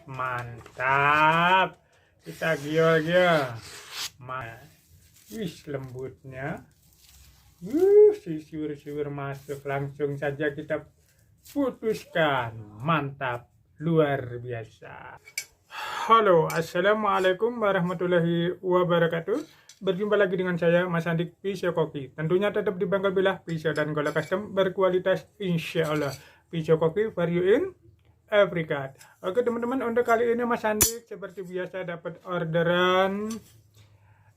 Mantap. Kita giol-giol. Wih, lembutnya. Siur-siur masuk. Langsung saja kita putuskan. Mantap. Luar biasa. Halo, assalamualaikum warahmatullahi wabarakatuh. Berjumpa lagi dengan saya, Mas Andik Pisau Koki. Tentunya tetap di Bangka Belah, pisau dan golok custom berkualitas, insya Allah. Pisau Koki for you in every cut. Oke teman-teman, untuk kali ini Mas Andik seperti biasa dapat orderan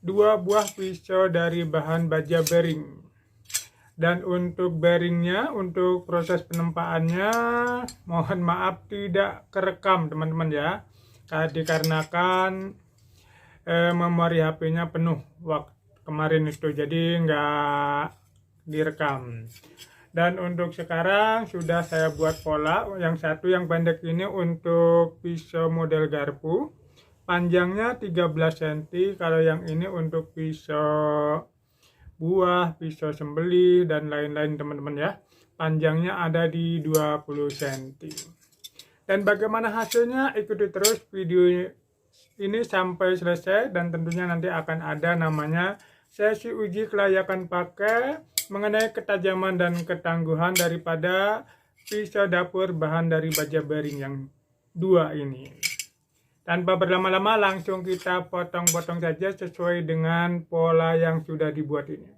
2 buah pisau dari bahan baja bearing. Dan untuk bearingnya, untuk proses penempaannya, mohon maaf tidak kerekam teman-teman ya. Dikarenakan memori HP-nya penuh waktu kemarin itu, jadi nggak direkam. Dan untuk sekarang sudah saya buat pola. Yang satu yang pendek ini untuk pisau model garpu, panjangnya 13 cm. Kalau yang ini untuk pisau buah, pisau sembelih dan lain-lain teman-teman ya, panjangnya ada di 20 cm. Dan bagaimana hasilnya, ikuti terus video ini sampai selesai. Dan tentunya nanti akan ada namanya sesi uji kelayakan pakai mengenai ketajaman dan ketangguhan daripada pisau dapur bahan dari baja bearing yang 2 ini. Tanpa berlama-lama langsung kita potong-potong saja sesuai dengan pola yang sudah dibuat ini.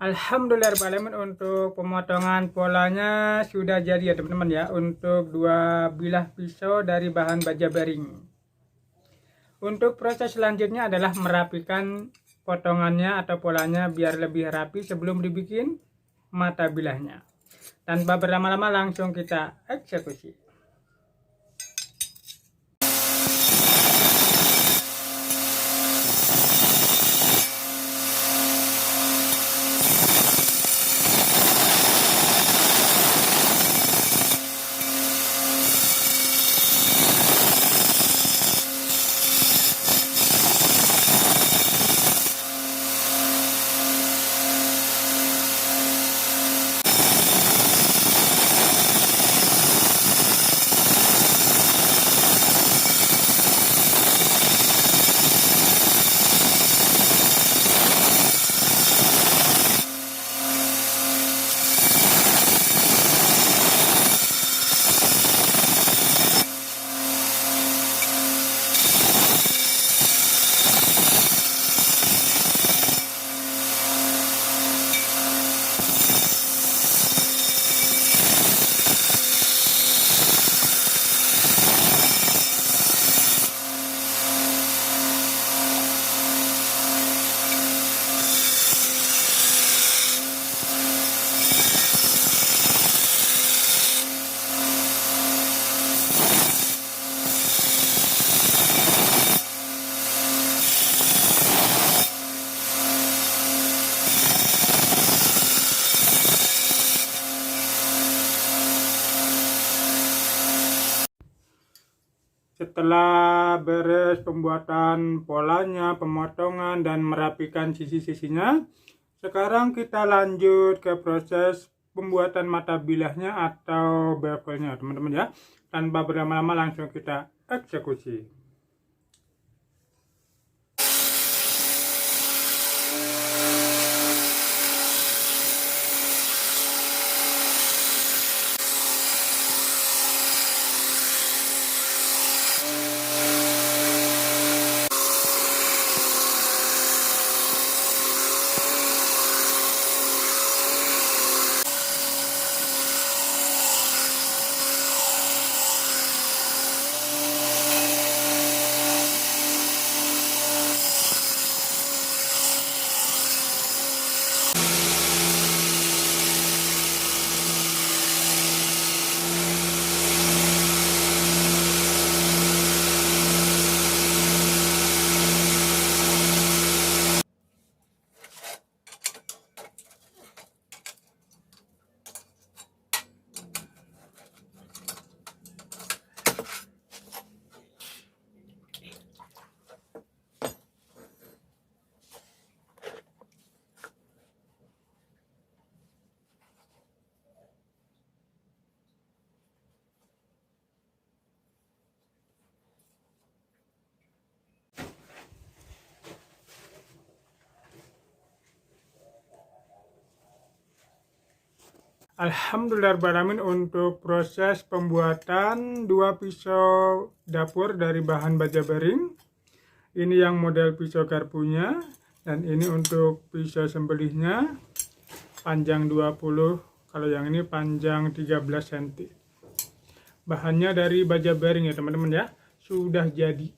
Alhamdulillahirrahmanirrahim, untuk pemotongan polanya sudah jadi ya teman-teman ya, untuk 2 bilah pisau dari bahan baja bearing. Untuk proses selanjutnya adalah merapikan potongannya atau polanya biar lebih rapi sebelum dibikin mata bilahnya. Tanpa berlama-lama langsung kita eksekusi. Setelah beres pembuatan polanya, pemotongan, dan merapikan sisi-sisinya, sekarang kita lanjut ke proses pembuatan mata bilahnya atau bevelnya teman-teman ya. Tanpa berlama-lama langsung kita eksekusi. Alhamdulillahirrahmanirrahim, untuk proses pembuatan dua pisau dapur dari bahan baja bearing. Ini yang model pisau garpunya, dan ini untuk pisau sembelihnya, panjang 20, kalau yang ini panjang 13 cm. Bahannya dari baja bearing ya teman-teman ya, sudah jadi.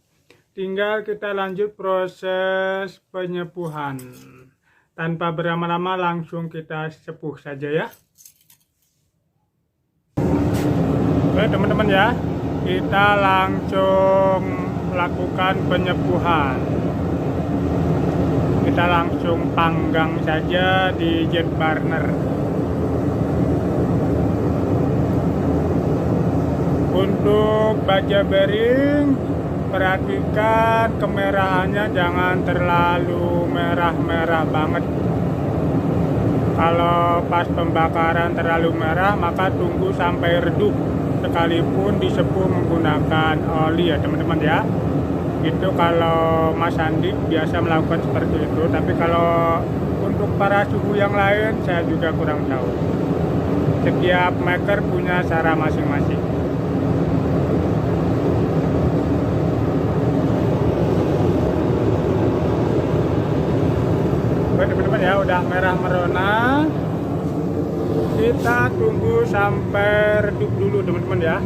Tinggal kita lanjut proses penyepuhan. Tanpa berlama-lama langsung kita sepuh saja ya. Oke teman-teman ya, kita langsung lakukan penyepuhan. Kita langsung panggang saja di jet burner. Untuk baja bearing, perhatikan kemerahannya jangan terlalu merah-merah banget. Kalau pas pembakaran terlalu merah, maka tunggu sampai redup, sekalipun disepuh menggunakan oli ya teman-teman ya. Itu kalau Mas Andi biasa melakukan seperti itu, tapi kalau untuk para suhu yang lain saya juga kurang tahu. Setiap maker punya cara masing-masing. Oke teman-teman ya, udah merah merona. Kita tunggu sampai redup dulu teman-teman ya.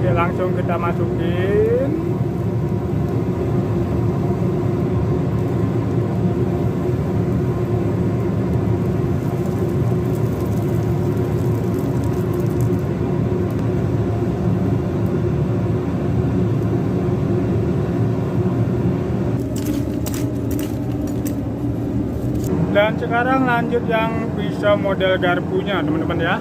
Oke, langsung kita masukin. Dan sekarang lanjut yang pisau model garpunya teman-teman ya.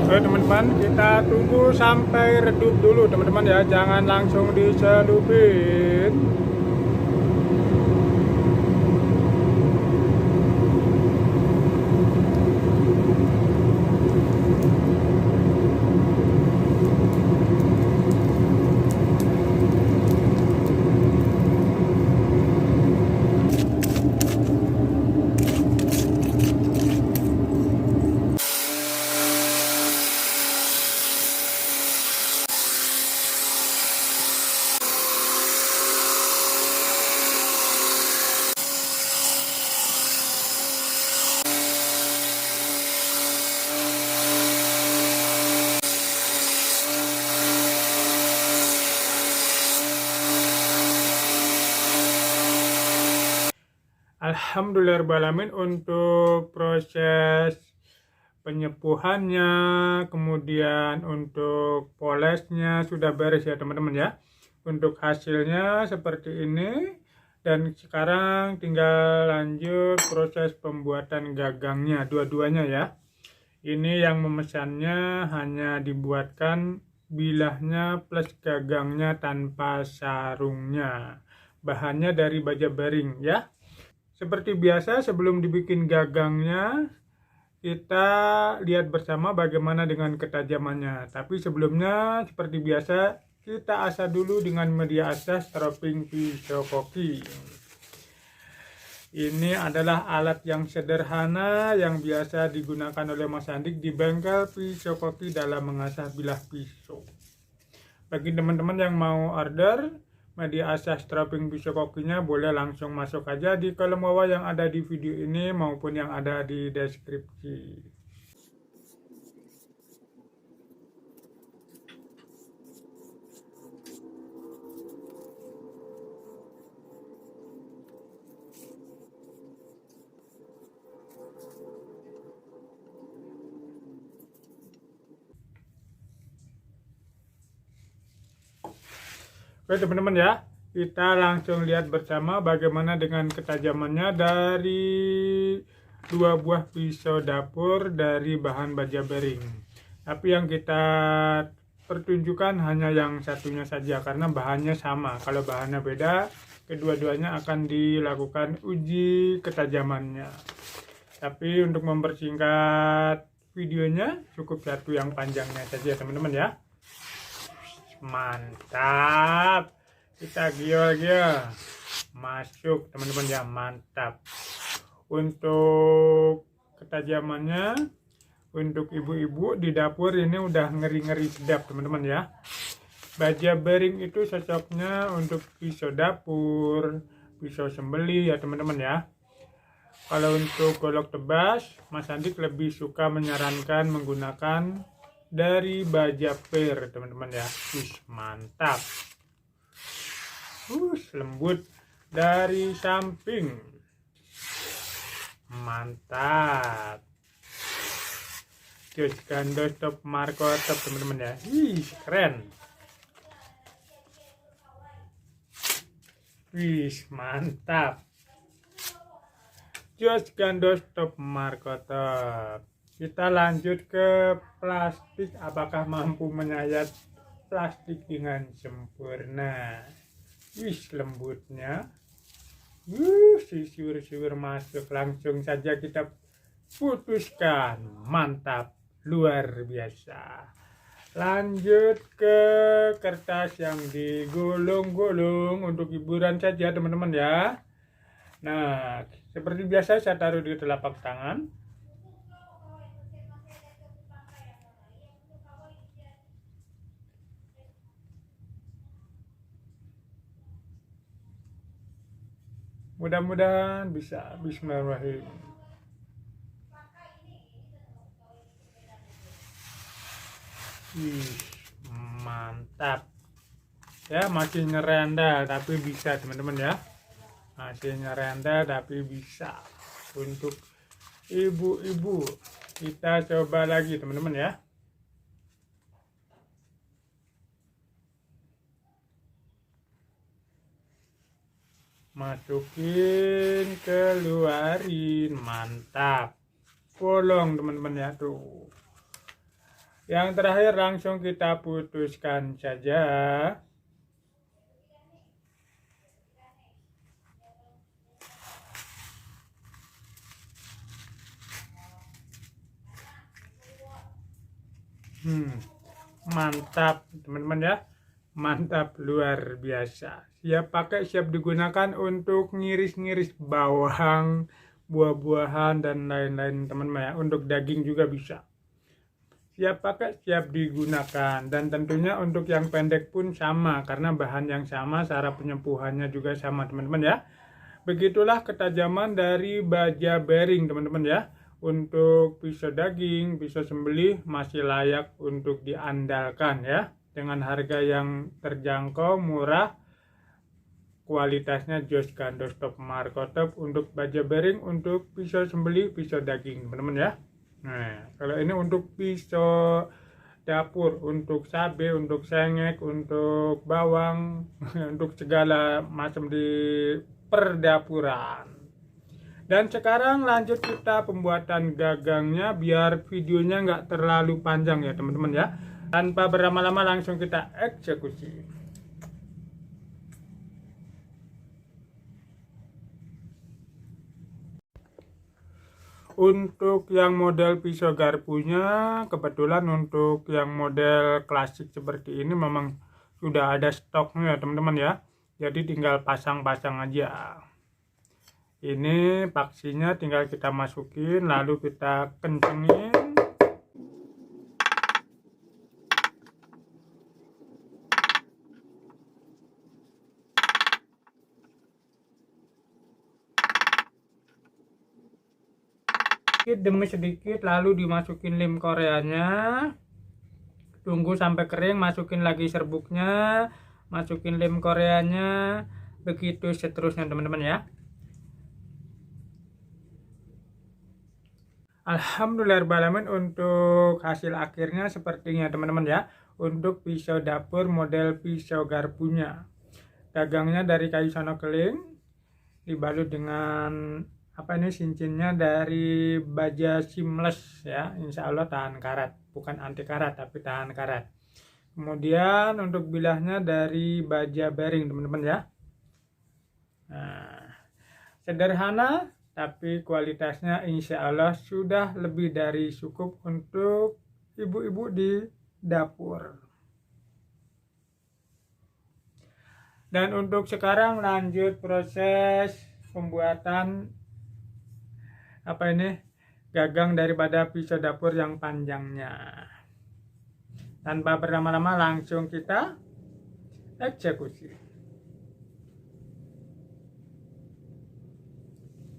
Oke teman-teman, kita tunggu sampai redup dulu teman-teman ya, jangan langsung dicelupin. Alhamdulillahirrahmanirrahim, untuk proses penyepuhannya, kemudian untuk polesnya sudah beres ya teman-teman ya. Untuk hasilnya seperti ini, dan sekarang tinggal lanjut proses pembuatan gagangnya dua-duanya ya. Ini yang memesannya hanya dibuatkan bilahnya plus gagangnya tanpa sarungnya. Bahannya dari baja bearing ya. Seperti biasa, sebelum dibikin gagangnya, kita lihat bersama bagaimana dengan ketajamannya. Tapi sebelumnya, seperti biasa, kita asah dulu dengan media asah stropping pisau koki. Ini adalah alat yang sederhana yang biasa digunakan oleh Mas Andik di bengkel pisau koki dalam mengasah bilah pisau. Bagi teman-teman yang mau order media asah stropping pisau kokinya, boleh langsung masuk aja di kolom bawah yang ada di video ini maupun yang ada di deskripsi. Oke teman-teman ya, kita langsung lihat bersama bagaimana dengan ketajamannya dari dua buah pisau dapur dari bahan baja bearing. Tapi yang kita pertunjukkan hanya yang satunya saja karena bahannya sama. Kalau bahannya beda, kedua-duanya akan dilakukan uji ketajamannya. Tapi untuk mempersingkat videonya cukup satu yang panjangnya saja teman-teman ya. Mantap, kita giol-giol masuk teman-teman ya, mantap. Untuk ketajamannya, untuk ibu-ibu di dapur ini udah ngeri-ngeri sedap teman-teman ya. Baja bearing itu cocoknya untuk pisau dapur, pisau sembelih ya teman-teman ya. Kalau untuk golok tebas, Mas Andik lebih suka menyarankan menggunakan dari baja per teman-teman ya. Mantap. Lembut dari samping. Mantap. Jos gandos top Marco top teman-teman ya. Keren. Mantap. Jos gandos top Marco top. Kita lanjut ke plastik. Apakah mampu menyayat plastik dengan sempurna? Lembutnya. Siur-siur masuk. Langsung saja kita putuskan. Mantap, luar biasa. Lanjut ke kertas yang digulung-gulung untuk hiburan saja teman-teman ya. Nah, seperti biasa saya taruh di telapak tangan. Mudah-mudahan bisa. Bismillahirrahmanirrahim. Mantap ya, masih nyerendal tapi bisa teman-teman ya, masih nyerendal tapi bisa. Untuk ibu-ibu kita coba lagi teman-teman ya. Masukin, keluarin, mantap. Bolong teman-teman ya tuh. Yang terakhir langsung kita putuskan saja. Mantap teman-teman ya. Mantap, luar biasa. Siap pakai, siap digunakan untuk ngiris-ngiris bawang, buah-buahan dan lain-lain teman-teman ya. Untuk daging juga bisa. Siap pakai, siap digunakan. Dan tentunya untuk yang pendek pun sama, karena bahan yang sama, cara penyempuhannya juga sama teman-teman ya. Begitulah ketajaman dari baja bearing teman-teman ya. Untuk pisau daging, pisau sembelih masih layak untuk diandalkan ya. Dengan harga yang terjangkau, murah, kualitasnya jos gandos top Marco top. Untuk baja bearing, untuk pisau sembelih, pisau daging teman-teman ya. Nah, kalau ini untuk pisau dapur, untuk cabai, untuk sengek, untuk bawang, untuk segala macam di perdapuran. Dan sekarang lanjut kita pembuatan gagangnya, biar videonya nggak terlalu panjang ya teman-teman ya. Tanpa berlama-lama langsung kita eksekusi. Untuk yang model pisau garpunya, kebetulan untuk yang model klasik seperti ini memang sudah ada stoknya ya teman-teman ya. Jadi tinggal pasang-pasang aja. Ini paksinya tinggal kita masukin, lalu kita kencengin. Demi sedikit, lalu dimasukin lem koreanya, tunggu sampai kering, masukin lagi serbuknya, masukin lem koreanya, begitu seterusnya teman-teman ya. Alhamdulillahirrahmanirrahim, untuk hasil akhirnya sepertinya teman-teman ya. Untuk pisau dapur model pisau garpunya, dagangnya dari kayu sono keling, dibalut dengan cincinnya dari baja seamless ya. Insya Allah tahan karat, bukan anti karat tapi tahan karat. Kemudian untuk bilahnya dari baja bearing teman-teman ya. Nah, sederhana tapi kualitasnya insya Allah sudah lebih dari cukup untuk ibu-ibu di dapur. Dan untuk sekarang lanjut proses pembuatan gagang daripada pisau dapur yang panjangnya. Tanpa berlama-lama langsung kita eksekusi.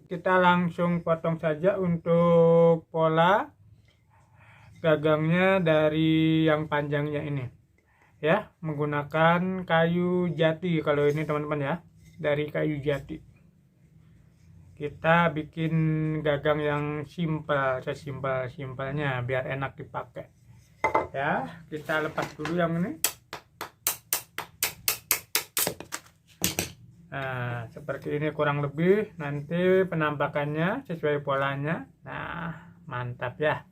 Kita langsung potong saja untuk pola gagangnya dari yang panjangnya ini ya, menggunakan kayu jati. Kalau ini teman-teman ya, dari kayu jati. Kita bikin gagang yang simpel, sesimpel-simpelnya biar enak dipakai ya. Kita lepas dulu yang ini. Nah, seperti ini kurang lebih nanti penampakannya sesuai polanya. Nah, mantap ya.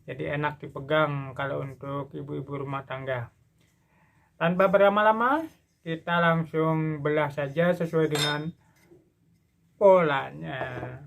Jadi enak dipegang kalau untuk ibu-ibu rumah tangga. Tanpa berlama-lama, kita langsung belah saja sesuai dengan polanya.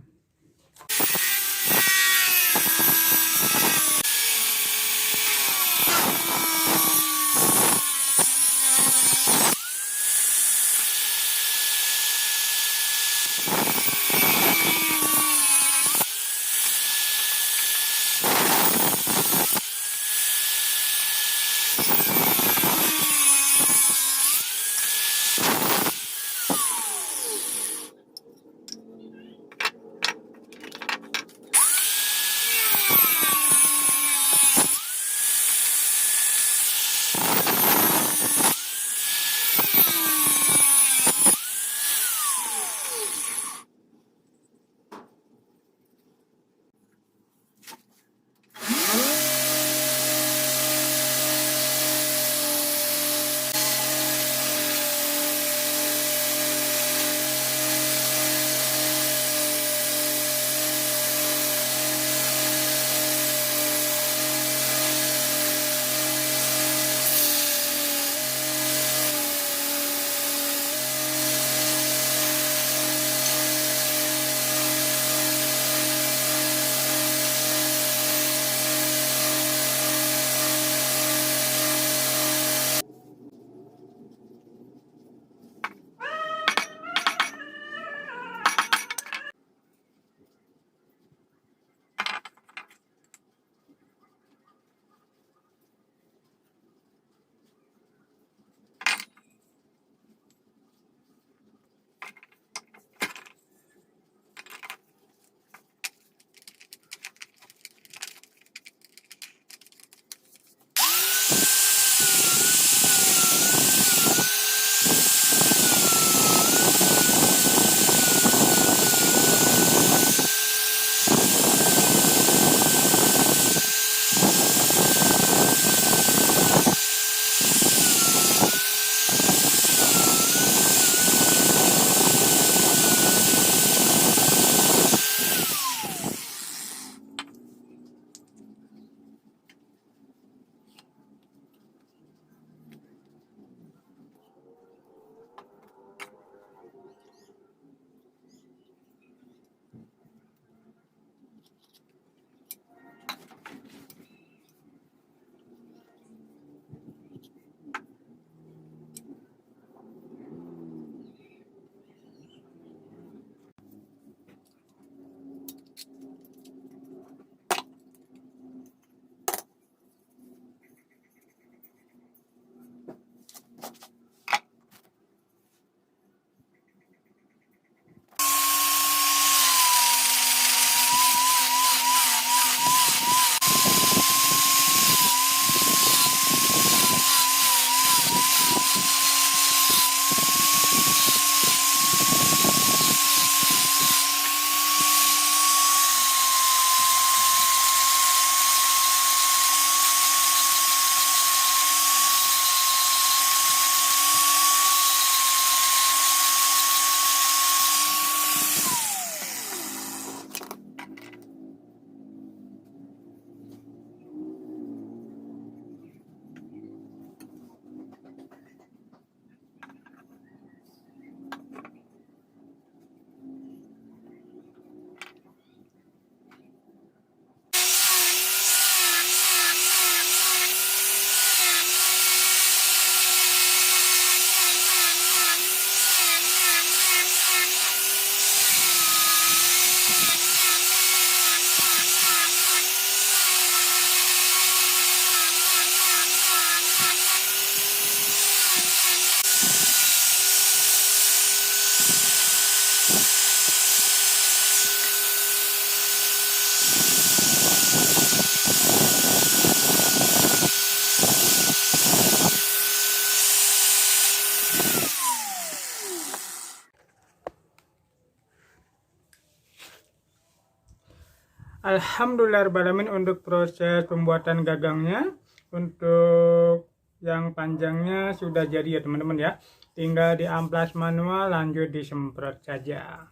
Alhamdulillahirobbilalamin untuk proses pembuatan gagangnya. Untuk yang panjangnya sudah jadi ya teman-teman ya. Tinggal diamplas manual, lanjut disemprot saja.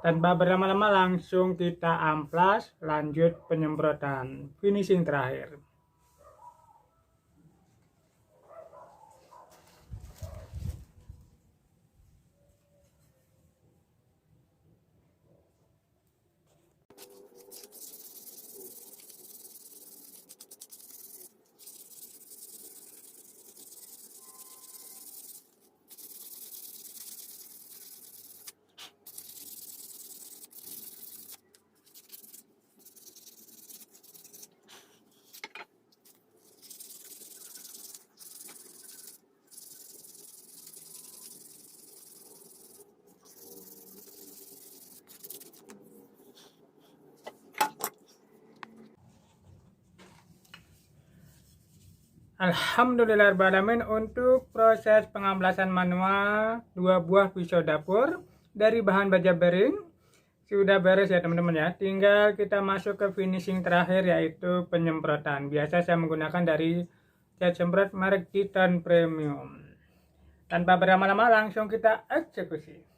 Tanpa berlama-lama langsung kita amplas, lanjut penyemprotan. Finishing terakhir. Alhamdulillahirobbilalamin untuk proses pengamplasan manual 2 buah pisau dapur dari bahan baja bearing sudah beres ya teman-teman ya. Tinggal kita masuk ke finishing terakhir yaitu penyemprotan. Biasa saya menggunakan dari cat semprot merek Titan Premium. Tanpa berlama-lama langsung kita eksekusi.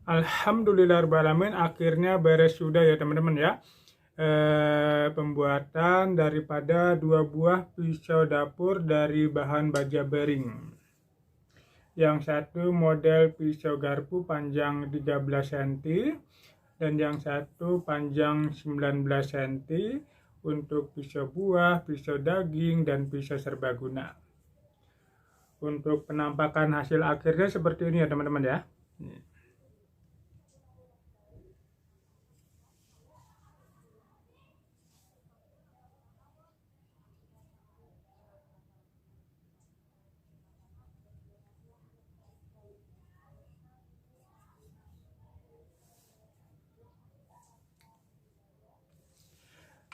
Alhamdulillahirobbilalamin akhirnya beres sudah ya teman-teman ya. Pembuatan daripada 2 buah pisau dapur dari bahan baja bearing. Yang satu model pisau garpu panjang 13 cm dan yang satu panjang 19 cm untuk pisau buah, pisau daging, dan pisau serbaguna. Untuk penampakan hasil akhirnya seperti ini ya teman-teman ya.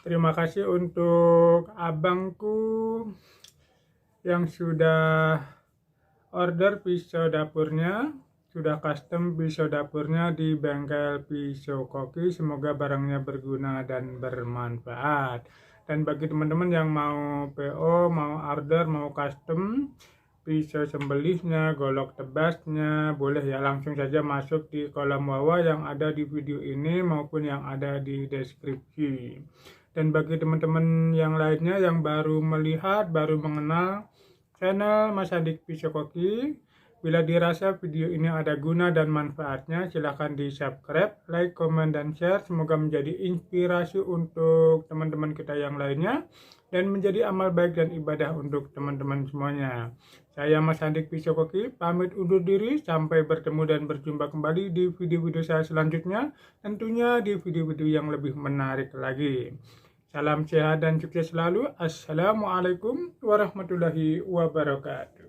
Terima kasih untuk abangku yang sudah order pisau dapurnya, sudah custom pisau dapurnya di bengkel pisau koki. Semoga barangnya berguna dan bermanfaat. Dan bagi teman-teman yang mau PO, mau order, mau custom pisau sembelihnya, golok tebasnya, boleh ya langsung saja masuk di kolom bawah yang ada di video ini maupun yang ada di deskripsi. Dan bagi teman-teman yang lainnya yang baru melihat, baru mengenal channel Mas Adik Pisau Koki, bila dirasa video ini ada guna dan manfaatnya, silahkan di subscribe, like, komen, dan share. Semoga menjadi inspirasi untuk teman-teman kita yang lainnya dan menjadi amal baik dan ibadah untuk teman-teman semuanya. Saya Mas Adik Pisau Koki, pamit undur diri. Sampai bertemu dan berjumpa kembali di video-video saya selanjutnya. Tentunya di video-video yang lebih menarik lagi. Salam sehat dan sukses selalu. Assalamualaikum warahmatullahi wabarakatuh.